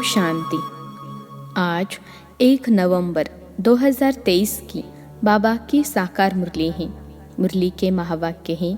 शांति। आज 1 नवंबर 2023 की बाबा की साकार मुरली है। मुरली के महावाक्य हैं,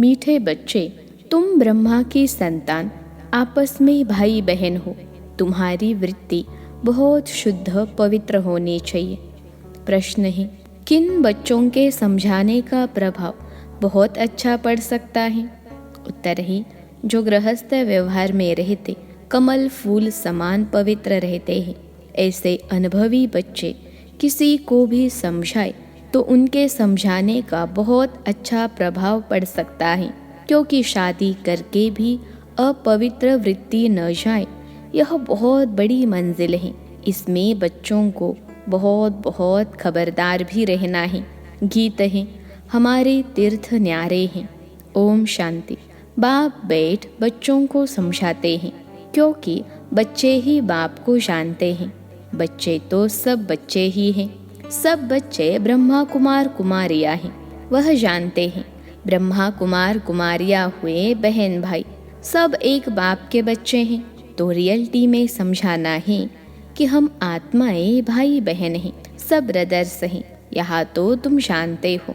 मीठे बच्चे, तुम ब्रह्मा की संतान, आपस में भाई बहन हो। तुम्हारी वृत्ति बहुत शुद्ध पवित्र होनी चाहिए। प्रश्न है, किन बच्चों के समझाने का प्रभाव बहुत अच्छा पड़ सकता है? उत्तर है, जो गृहस्थ व्यवहार में रहते कमल फूल समान पवित्र रहते हैं। ऐसे अनुभवी बच्चे किसी को भी समझाए तो उनके समझाने का बहुत अच्छा प्रभाव पड़ सकता है, क्योंकि शादी करके भी अपवित्र वृत्ति न जाए, यह बहुत बड़ी मंजिल है। इसमें बच्चों को बहुत बहुत खबरदार भी रहना है। गीत है, हमारे तीर्थ न्यारे हैं। ओम शांति। बाप बैठ बच्चों को समझाते हैं, क्योंकि बच्चे ही बाप को जानते हैं। बच्चे तो सब बच्चे ही हैं। सब बच्चे ब्रह्मा कुमार कुमारियाँ हैं। वह जानते हैं ब्रह्मा कुमार कुमारियाँ हुए बहन भाई, सब एक बाप के बच्चे हैं। तो रियलिटी में समझाना है कि हम आत्माएं भाई बहन हैं, सब ब्रदर्स हैं। यहाँ तो तुम जानते हो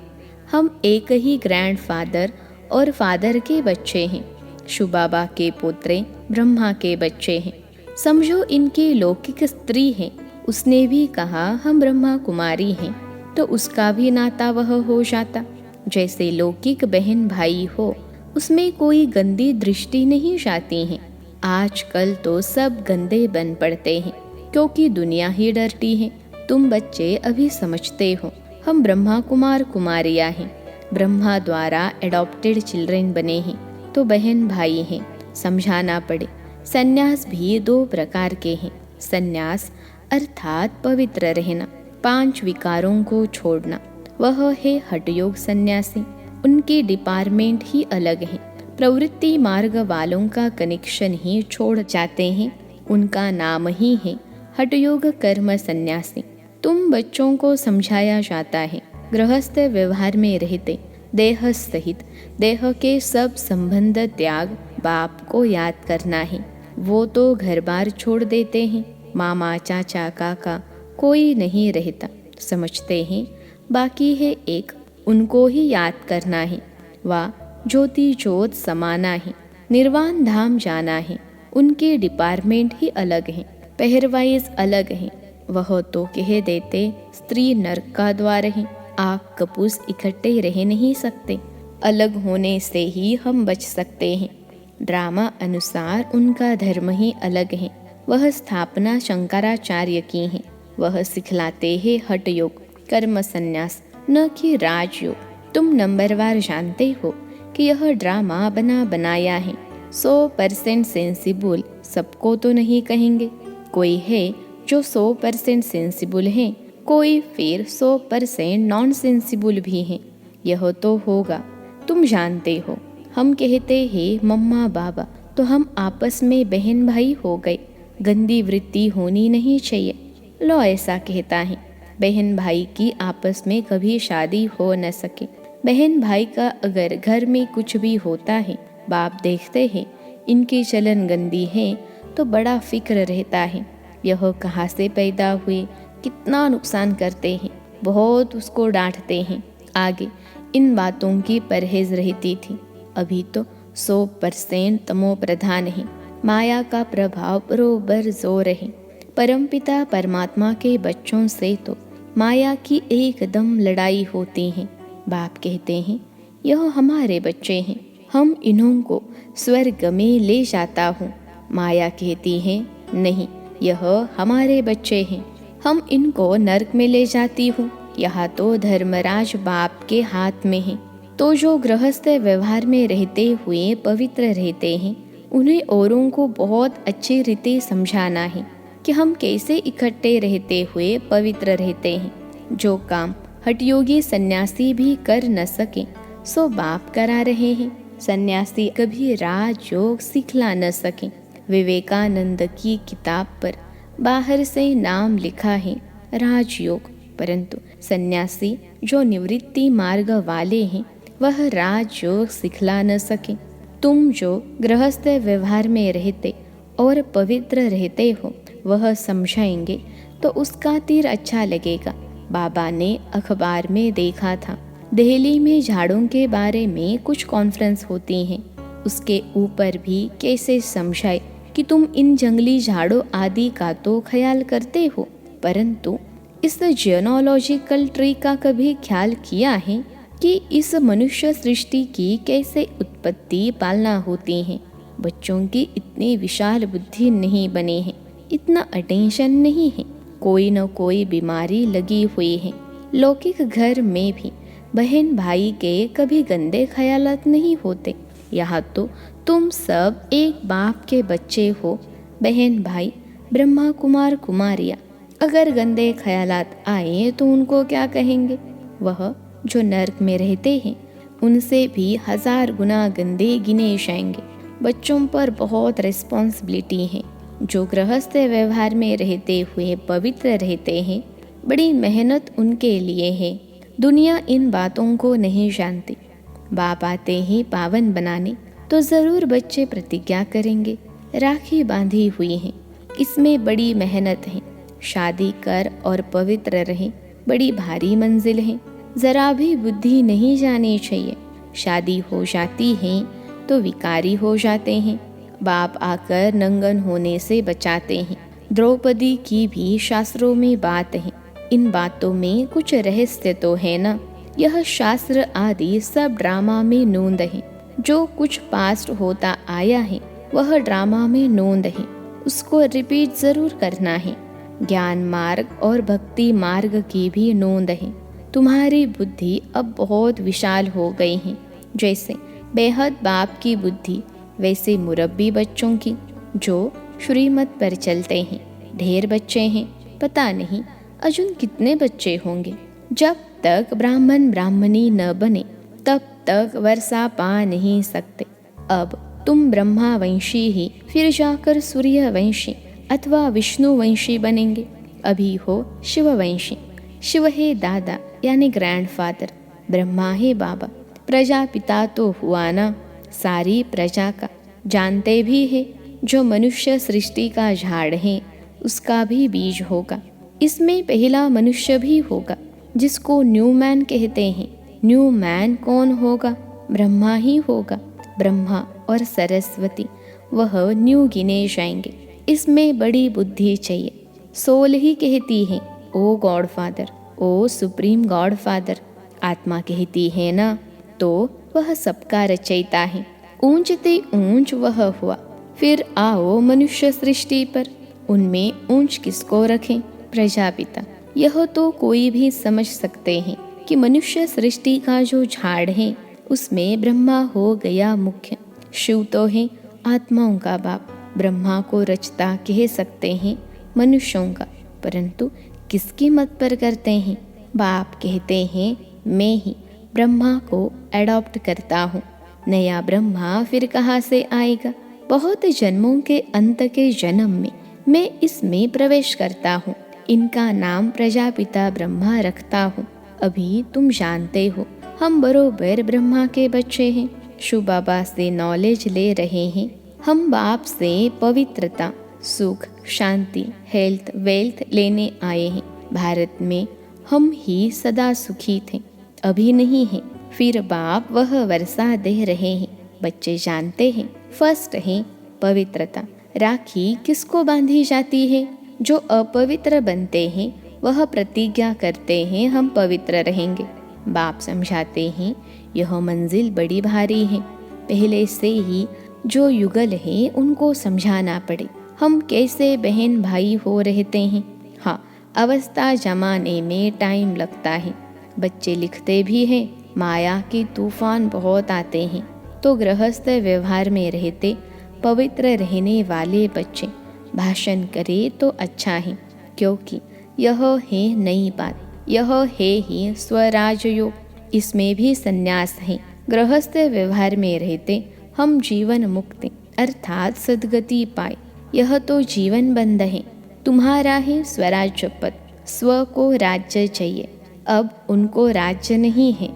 हम एक ही ग्रैंडफादर और फादर के बच्चे हैं। शिव बाबा के पोत्रे ब्रह्मा के बच्चे हैं। समझो इनकी लौकिक स्त्री है, उसने भी कहा हम ब्रह्मा कुमारी हैं, तो उसका भी नाता वह हो जाता। जैसे लौकिक बहन भाई हो, उसमें कोई गंदी दृष्टि नहीं जाती है। आजकल तो सब गंदे बन पड़ते हैं, क्योंकि दुनिया ही डरती है। तुम बच्चे अभी समझते हो हम ब्रह्मा कुमार कुमारियाँ हैं, ब्रह्मा द्वारा एडॉप्टेड चिल्ड्रन बने हैं, तो बहन भाई हैं। समझाना पड़े। संन्यास भी 2 प्रकार के हैं। संन्यास अर्थात पवित्र रहना, 5 विकारों को छोड़ना, वह है हठयोग सन्यासी। उनके डिपार्टमेंट ही अलग है। प्रवृत्ति मार्ग वालों का कनेक्शन ही छोड़ जाते हैं, उनका नाम ही है हठयोग कर्म सन्यासी। तुम बच्चों को समझाया जाता है गृहस्थ व्यवहार में रहते देह सहित देह के सब संबंध त्याग बाप को याद करना है। वो तो घर बार छोड़ देते हैं, मामा चाचा काका कोई नहीं रहता, समझते हैं बाकी है एक, उनको ही याद करना है। वाह, ज्योति ज्योत समाना है, निर्वाण धाम जाना है। उनके डिपार्टमेंट ही अलग हैं, पहरवाइज अलग हैं। वह तो कह देते स्त्री नरक का द्वार है, आग कपूस इकट्ठे रह नहीं सकते। अलग होने से ही हम बच सकते हैं। ड्रामा अनुसार उनका धर्म ही अलग है। वह स्थापना शंकराचार्य की है। वह सिखलाते हैं हठ योग कर्म संन्यास, न कि राजयोग। तुम नंबरवार जानते हो कि यह ड्रामा बना बनाया है। 100% सेंसिबल सबको तो नहीं कहेंगे, कोई है जो 100% सेंसिबल है, कोई फिर 100% नॉन सेंसिबल भी है। यह तो होगा। तुम जानते हो हम कहते हैं मम्मा बाबा, तो हम आपस में बहन भाई हो गए। गंदी वृत्ति होनी नहीं चाहिए। लो ऐसा कहता है बहन भाई की आपस में कभी शादी हो न सके। बहन भाई का अगर घर में कुछ भी होता है, बाप देखते हैं इनकी चलन गंदी है, तो बड़ा फिक्र रहता है। यह कहाँ से पैदा हुए, कितना नुकसान करते हैं, बहुत उसको डांटते हैं। आगे इन बातों की परहेज रहती थी। अभी तो 100% तमो प्रधान है। माया का प्रभाव बरोबर जोर है। परमपिता परमात्मा के बच्चों से तो माया की एकदम लड़ाई होती है। बाप कहते हैं यह हमारे बच्चे हैं, हम इन्हों को स्वर्ग में ले जाता हूँ। माया कहती है नहीं, यह हमारे बच्चे हैं, हम इनको नरक में ले जाती हूँ। यहाँ तो धर्मराज बाप के हाथ में है। तो जो गृहस्थ व्यवहार में रहते हुए पवित्र रहते हैं, उन्हें औरों को बहुत अच्छी रीति समझाना है कि हम कैसे इकट्ठे रहते हुए पवित्र रहते हैं। जो काम हठयोगी सन्यासी भी कर न सके, सो बाप करा रहे हैं। सन्यासी कभी राजयोग सिखला न सके। विवेकानंद की किताब पर बाहर से नाम लिखा है राजयोग, परंतु सन्यासी जो निवृत्ति मार्ग वाले हैं, वह राजयोग सिखला न सके। तुम जो गृहस्थ व्यवहार में रहते और पवित्र रहते हो वह समझाएंगे तो उसका तीर अच्छा लगेगा। बाबा ने अखबार में देखा था, दिल्ली में झाड़ों के बारे में कुछ कॉन्फ्रेंस होती हैं। उसके ऊपर भी कैसे समझाए कि तुम इन जंगली झाड़ों आदि का तो ख्याल करते हो, परंतु इस जियोलॉजिकल ट्री का कभी ख्याल किया है कि इस मनुष्य सृष्टि की कैसे उत्पत्ति पालना होती है। बच्चों की इतनी विशाल बुद्धि नहीं बने हैं, इतना अटेंशन नहीं है, कोई न कोई बीमारी लगी हुई है। लौकिक घर में भी बहन भाई के कभी गंदे ख्यालात नहीं होते। यहाँ तो तुम सब एक बाप के बच्चे हो, बहन भाई ब्रह्मा कुमार कुमारियाँ। अगर गंदे ख्यालात आए तो उनको क्या कहेंगे? वह जो नर्क में रहते हैं उनसे भी 1000 गुना गंदे गिने जाएंगे। बच्चों पर बहुत रिस्पॉन्सिबिलिटी है। जो गृहस्थ व्यवहार में रहते हुए पवित्र रहते हैं, बड़ी मेहनत उनके लिए है। दुनिया इन बातों को नहीं जानती। बाप आते ही पावन बनाने तो ज़रूर बच्चे प्रतिज्ञा करेंगे। राखी बांधी हुई है, इसमें बड़ी मेहनत है। शादी कर और पवित्र रहे, बड़ी भारी मंजिल है। ज़रा भी बुद्धि नहीं जानी चाहिए। शादी हो जाती है तो विकारी हो जाते हैं। बाप आकर नंगन होने से बचाते हैं। द्रौपदी की भी शास्त्रों में बात है। इन बातों में कुछ रहस्य तो है ना। यह शास्त्र आदि सब ड्रामा में नोंद है। जो कुछ पास्ट होता आया है वह ड्रामा में नोंद है, उसको रिपीट जरूर करना है। ज्ञान मार्ग और भक्ति मार्ग की भी नोंद है। तुम्हारी बुद्धि अब बहुत विशाल हो गई है। जैसे बेहद बाप की बुद्धि, वैसे मुरब्बी बच्चों की जो श्रीमत पर चलते हैं। ढेर बच्चे हैं, पता नहीं अजुन कितने बच्चे होंगे। जब तक ब्राह्मण ब्राह्मणी न बने तब तक वर्षा पा नहीं सकते। अब तुम ब्रह्मा वंशी ही फिर जाकर सूर्य वंशी अथवा विष्णु वंशी बनेंगे। अभी हो शिव वंशी। शिव है दादा यानी ग्रैंडफादर, ब्रह्मा है बाबा। प्रजापिता तो हुआ ना, सारी प्रजा का। जानते भी है जो मनुष्य सृष्टि का झाड़ है उसका भी बीज होगा। इसमें पहला मनुष्य भी होगा जिसको न्यू मैन कहते हैं। न्यू मैन कौन होगा? ब्रह्मा ही होगा। ब्रह्मा और सरस्वती वह न्यू गिने जाएंगे। इसमें बड़ी बुद्धि चाहिए। सोल ही कहती है ओ गॉड फादर, ओ सुप्रीम गॉड फादर। आत्मा कहती है ना, तो वह सबका रचयिता है। ऊंचते ऊंच वह हुआ। फिर आओ मनुष्य सृष्टि पर, उनमें ऊंच किसको रखें? प्रजापिता। यह तो कोई भी समझ सकते हैं कि मनुष्य सृष्टि का जो झाड़ है उसमें ब्रह्मा हो गया मुख्य। शिव तो है आत्माओं का बाप। ब्रह्मा को रचता कह सकते हैं मनुष्यों का, परंतु किसकी मत पर करते हैं? बाप कहते हैं मैं ही ब्रह्मा को एडॉप्ट करता हूँ। नया ब्रह्मा फिर कहाँ से आएगा? बहुत जन्मों के अंत के जन्म में मैं इसमें प्रवेश करता हूँ। इनका नाम प्रजापिता ब्रह्मा रखता हूँ। अभी तुम जानते हो हम बरोबर ब्रह्मा के बच्चे हैं। शिव बाबा से नॉलेज ले रहे हैं। हम बाप से पवित्रता, सुख, शांति, हेल्थ, वेल्थ लेने आए हैं। भारत में हम ही सदा सुखी थे, अभी नहीं है। फिर बाप वह वर्षा दे रहे हैं। बच्चे जानते हैं फर्स्ट है पवित्रता। राखी किसको बांधी जाती है? जो अपवित्र बनते हैं वह प्रतिज्ञा करते हैं हम पवित्र रहेंगे। बाप समझाते हैं यह मंजिल बड़ी भारी है। पहले से ही जो युगल है उनको समझाना पड़े हम कैसे बहन भाई हो रहते हैं। हाँ, अवस्था जमाने में टाइम लगता है। बच्चे लिखते भी हैं माया के तूफान बहुत आते हैं। तो गृहस्थ व्यवहार में रहते पवित्र रहने वाले बच्चे भाषण करे तो अच्छा है, क्योंकि यह है नई बात। यह है ही स्वराज योग। इसमें भी संन्यास है। गृहस्थ व्यवहार में रहते हम जीवन मुक्ति अर्थात सद्गति पाए। यह तो जीवन बंद है। तुम्हारा है स्वराज्य पद। स्व को राज्य चाहिए। अब उनको राज्य नहीं है।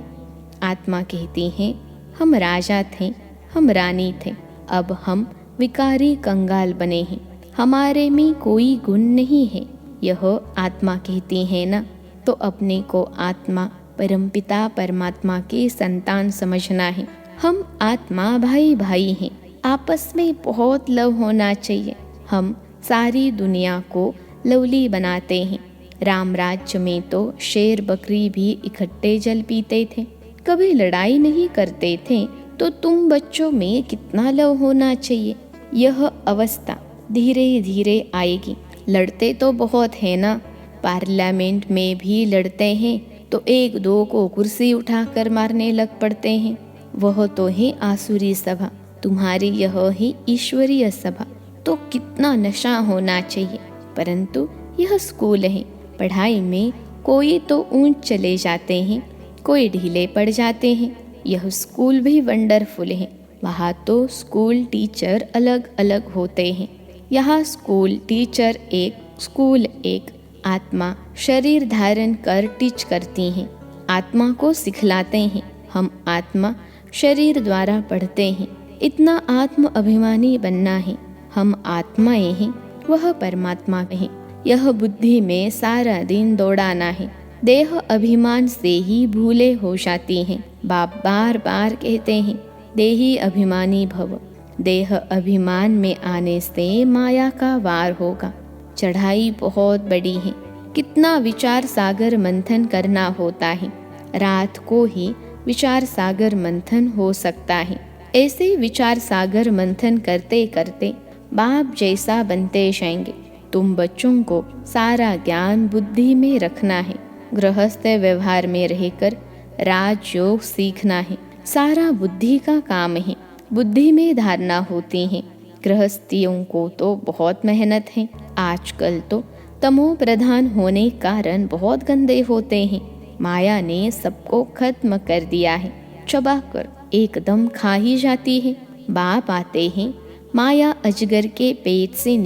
आत्मा कहती है हम राजा थे, हम रानी थे, अब हम विकारी कंगाल बने हैं। हमारे में कोई गुण नहीं है, यह आत्मा कहती है ना। तो अपने को आत्मा परमपिता परमात्मा के संतान समझना है। हम आत्मा भाई भाई हैं, आपस में बहुत लव होना चाहिए। हम सारी दुनिया को लवली बनाते हैं। राम राज्य में तो शेर बकरी भी इकट्ठे जल पीते थे, कभी लड़ाई नहीं करते थे। तो तुम बच्चों में कितना लव होना चाहिए। यह अवस्था धीरे धीरे आएगी। लड़ते तो बहुत है ना, पार्लियामेंट में भी लड़ते हैं तो एक दो को कुर्सी उठाकर मारने लग पड़ते हैं। वह तो है आसुरी सभा, तुम्हारी यह है ईश्वरीय सभा। तो कितना नशा होना चाहिए। परंतु यह स्कूल है, पढ़ाई में कोई तो ऊंच चले जाते हैं, कोई ढीले पड़ जाते हैं। यह स्कूल भी वंडरफुल है। वहाँ तो स्कूल टीचर अलग अलग होते हैं। यहाँ स्कूल टीचर एक, स्कूल एक। आत्मा शरीर धारण कर टीच करती हैं, आत्मा को सिखलाते हैं। हम आत्मा शरीर द्वारा पढ़ते हैं। इतना आत्म अभिमानी बनना है। हम आत्माएं हैं, वह परमात्मा है। यह बुद्धि में सारा दिन दौड़ाना है। देह अभिमान से ही भूले हो जाती हैं। बाप बार बार कहते हैं, देही अभिमानी भव। देह अभिमान में आने से माया का वार होगा। चढ़ाई बहुत बड़ी है। कितना विचार सागर मंथन करना होता है। रात को ही विचार सागर मंथन हो सकता है। ऐसे विचार सागर मंथन करते करते बाप जैसा बनते जाएंगे। तुम बच्चों को सारा ज्ञान बुद्धि में रखना है। गृहस्थ व्यवहार में रहकर राजयोग सीखना है। सारा बुद्धि का काम है। बुद्धि में धारणा होती है। गृहस्थियों को तो बहुत मेहनत है। आजकल तो तमो प्रधान होने कारण बहुत गंदे होते हैं। माया ने सबको खत्म कर दिया है। चबाकर एकदम खा ही जाती है। बाप आते हैं माया अजगर के पेट से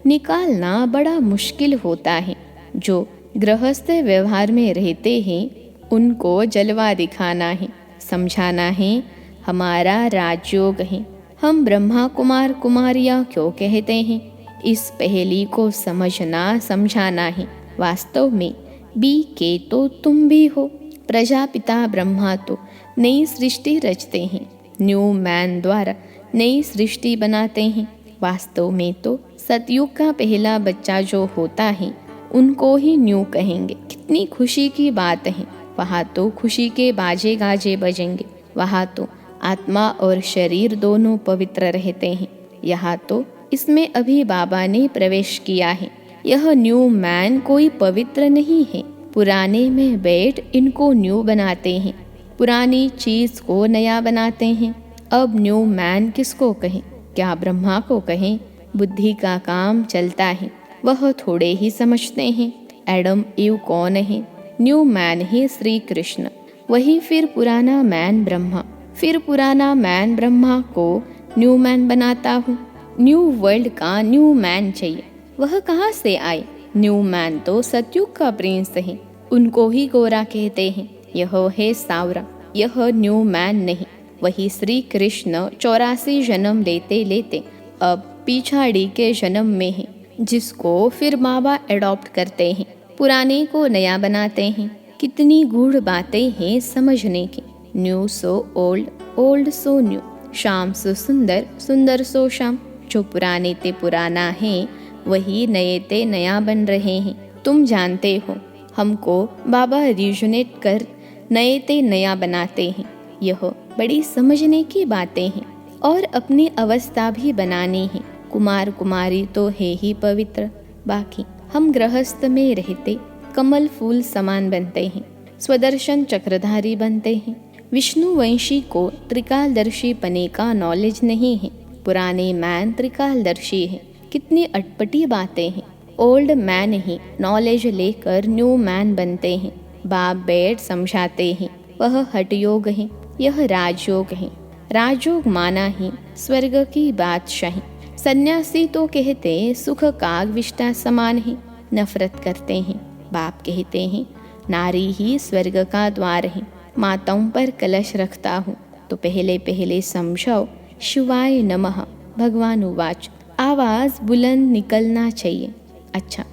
निकालना बड़ा मुश्किल होता है। जो गृहस्थ व्यवहार में रहते हैं उनको जलवा दिखाना है, समझाना है हमारा राजयोग है। हम ब्रह्मा कुमार कुमारियाँ क्यों कहते हैं, इस पहेली को समझना समझाना है। वास्तव में बी के तो तुम भी हो। प्रजापिता ब्रह्मा तो नई सृष्टि रचते हैं, न्यू मैन द्वारा नई सृष्टि बनाते हैं। वास्तव में तो सतयुग का पहला बच्चा जो होता है उनको ही न्यू कहेंगे। कितनी खुशी की बात है। वहाँ तो खुशी के बाजे गाजे बजेंगे। वहाँ तो आत्मा और शरीर दोनों पवित्र रहते हैं। यहाँ तो इसमें अभी बाबा ने प्रवेश किया है। यह न्यू मैन कोई पवित्र नहीं है। पुराने में बैठ इनको न्यू बनाते हैं, पुरानी चीज को नया बनाते हैं। अब न्यू मैन किसको कहें, क्या ब्रह्मा को कहें। बुद्धि का काम चलता है, वह थोड़े ही समझते हैं। एडम ईव कौन है, न्यू मैन है श्री कृष्ण। वही फिर पुराना मैन ब्रह्मा, फिर पुराना मैन ब्रह्मा को न्यू मैन बनाता हूँ। न्यू वर्ल्ड का न्यू मैन चाहिए, वह कहाँ से आए। न्यू मैन तो सतयुग का प्रिंस है, उनको ही गोरा कहते हैं। यह है सावरा, यह न्यू मैन नहीं। वही श्री कृष्ण 84 जन्म लेते लेते अब पिछाड़ी के जन्म में है, जिसको फिर बाबा एडॉप्ट करते हैं, पुराने को नया बनाते हैं। कितनी गूढ़ बातें हैं समझने की। New so old, old so new, शाम सो सुंदर, सुंदर सो शाम। जो पुराने ते पुराना है वही नए ते नया बन रहे हैं। तुम जानते हो हमको बाबा रिजुनेट कर नए ते नया बनाते हैं। यह बड़ी समझने की बातें हैं। और अपनी अवस्था भी बनानी है। कुमार कुमारी तो है ही पवित्र, बाकी हम गृहस्थ में रहते कमल फूल समान बनते हैं, स्वदर्शन चक्रधारी बनते हैं। विष्णुवंशी को त्रिकालदर्शी पने का नॉलेज नहीं है। पुराने मैन त्रिकालदर्शी है। कितनी अटपटी बातें हैं। ओल्ड मैन ही नॉलेज लेकर न्यू मैन बनते हैं। बाप बैठ समझाते हैं, वह हठयोग है, यह राजयोग है। राजयोग माना ही स्वर्ग की बादशाही। सन्यासी तो कहते सुख काग विष्टा समान है, नफरत करते हैं। बाप कहते हैं नारी ही स्वर्ग का द्वार है। माताओं पर कलश रखता हूँ तो पहले पहले समझाओ शिवाय नमः, भगवान उवाच, आवाज़ बुलंद निकलना चाहिए। अच्छा,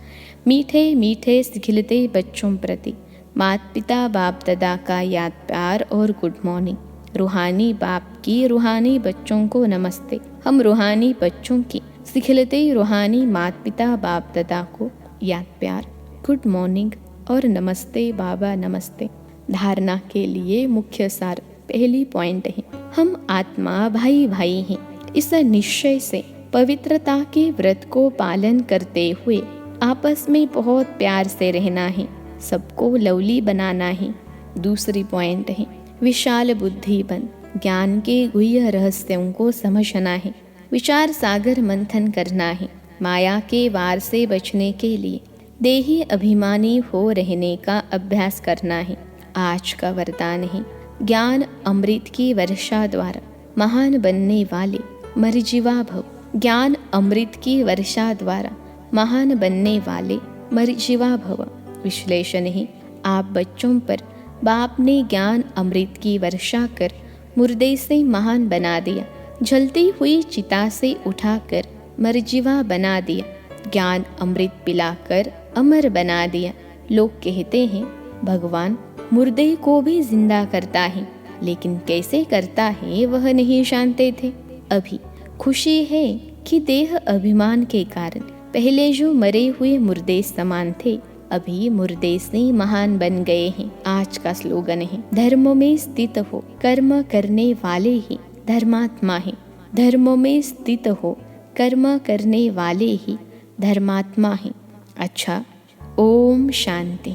मीठे मीठे सिखिलते बच्चों प्रति माता पिता बाप दादा का याद प्यार और गुड मॉर्निंग। रूहानी बाप की रूहानी बच्चों को नमस्ते। हम रूहानी बच्चों की सिखिलते रूहानी माता पिता बाप दादा को याद प्यार, गुड मॉर्निंग और नमस्ते बाबा नमस्ते। धारणा के लिए मुख्य सार पहली पॉइंट है, हम आत्मा भाई भाई हैं। इस निश्चय से पवित्रता के व्रत को पालन करते हुए आपस में बहुत प्यार से रहना है, सबको लवली बनाना है। दूसरी पॉइंट है, विशाल बुद्धि बन ज्ञान के गुह्य रहस्यों को समझना है, विचार सागर मंथन करना है। माया के वार से बचने के लिए देही अभिमानी हो रहने का अभ्यास करना है। आज का वरदान है, ज्ञान अमृत की वर्षा द्वारा महान बनने वाले मर्जीवा भव। ज्ञान अमृत की वर्षा द्वारा महान बनने वाले मर्जीवा भव। विश्लेषण है, आप बच्चों पर बाप ने ज्ञान अमृत की वर्षा कर मुर्दे से महान बना दिया, जलती हुई चिता से उठाकर मर्जीवा बना दिया, ज्ञान अमृत पिलाकर अमर बना दिया। लोग कहते हैं भगवान मुर्दे को भी जिंदा करता है, लेकिन कैसे करता है वह नहीं जानते थे। अभी खुशी है कि देह अभिमान के कारण पहले जो मरे हुए मुर्दे समान थे, अभी मुर्दे से महान बन गए हैं। आज का स्लोगन है, धर्म में स्थित हो कर्म करने वाले ही धर्मात्मा है। धर्म में स्थित हो कर्म करने वाले ही धर्मात्मा है। अच्छा, ओम शांति।